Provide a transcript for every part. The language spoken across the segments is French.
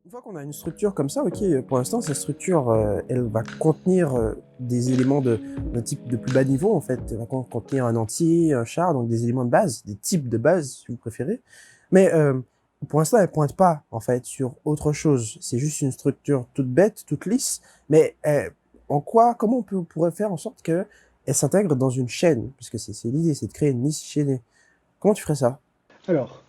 Une fois qu'on a une structure comme ça, OK, pour l'instant, cette structure, elle va contenir, des éléments d'un type de plus bas niveau, en fait. Elle va contenir un entier, un char, donc des éléments de base, des types de base, si vous préférez. Mais, pour l'instant, elle pointe pas, en fait, sur autre chose. C'est juste une structure toute bête, toute lisse, mais, comment on pourrait faire en sorte qu'elle s'intègre dans une chaîne? Puisque c'est l'idée, c'est de créer une liste chaînée. Comment tu ferais ça? Alors,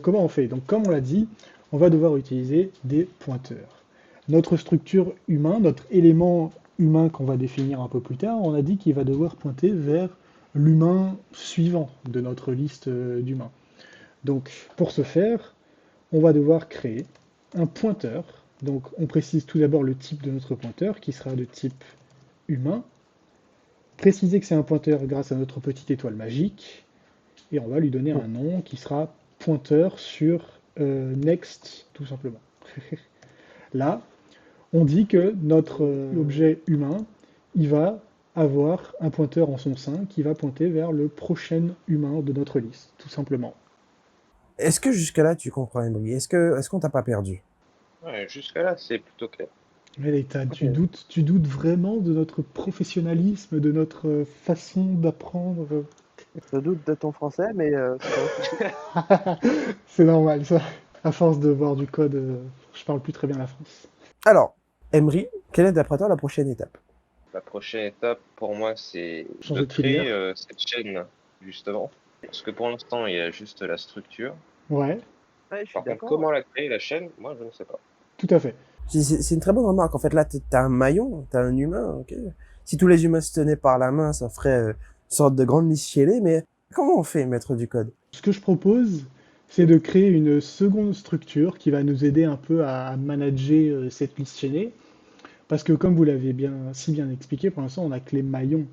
comment on fait? Donc, comme on l'a dit, on va devoir utiliser des pointeurs. Notre structure humain, notre élément humain qu'on va définir un peu plus tard, on a dit qu'il va devoir pointer vers l'humain suivant de notre liste d'humains. Donc, pour ce faire, on va devoir créer un pointeur. Donc, on précise tout d'abord le type de notre pointeur, qui sera de type humain. Préciser que c'est un pointeur grâce à notre petite étoile magique. Et on va lui donner un nom qui sera pointeur sur next, tout simplement. Là, on dit que notre objet humain, il va avoir un pointeur en son sein qui va pointer vers le prochain humain de notre liste, tout simplement. Est-ce que jusque-là, tu comprends, Emery? Est-ce qu'on t'a pas perdu? Ouais, jusqu'à là, c'est plutôt clair. Mais tu doutes vraiment de notre professionnalisme, de notre façon d'apprendre. Je doute de ton français, mais c'est pas un souci. C'est normal, ça. À force de voir du code, je parle plus très bien la France. Alors, Emery, quelle est d'après toi la prochaine étape? La prochaine étape pour moi, c'est de Changer de créer filière. cette chaîne, justement. Parce que pour l'instant, il y a juste la structure. Ouais, Ouais, je suis Par contre, d'accord. comment la créer, la chaîne, moi, je ne sais pas. tout à fait. C'est une très bonne remarque. En fait, là, t'as un maillon, t'as un humain, ok? Si tous les humains se tenaient par la main, ça ferait une sorte de grande liste scellée, mais comment on fait, maître du code? Ce que je propose, c'est de créer une seconde structure qui va nous aider un peu à manager cette liste chaînée. Parce que comme vous l'avez si bien expliqué, pour l'instant, on n'a que les maillons.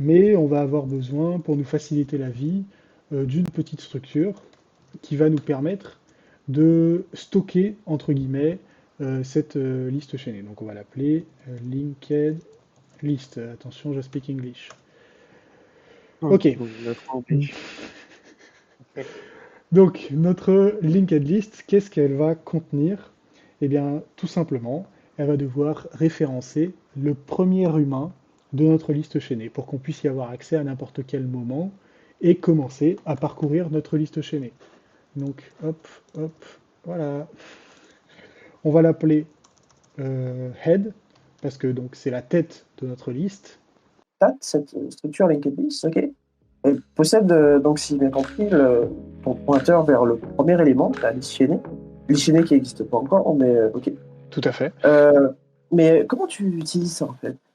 Mais on va avoir besoin, pour nous faciliter la vie, d'une petite structure qui va nous permettre de stocker, entre guillemets, cette liste chaînée. Donc on va l'appeler linked list. Attention, je speak English. Ok. Le franc oblige. Donc, notre linked list, qu'est-ce qu'elle va contenir? Eh bien, tout simplement, elle va devoir référencer le premier humain de notre liste chaînée pour qu'on puisse y avoir accès à n'importe quel moment et commencer à parcourir notre liste chaînée. Donc, hop, hop, voilà. On va l'appeler head parce que donc c'est la tête de notre liste. Cette structure linked list, ok. Elle possède, donc, si j'ai bien compris, ton pointeur vers le premier élément, la liste chaînée. Liste chaînée qui n'existe pas encore, mais ok. Tout à fait. Mais comment tu utilises ça en fait?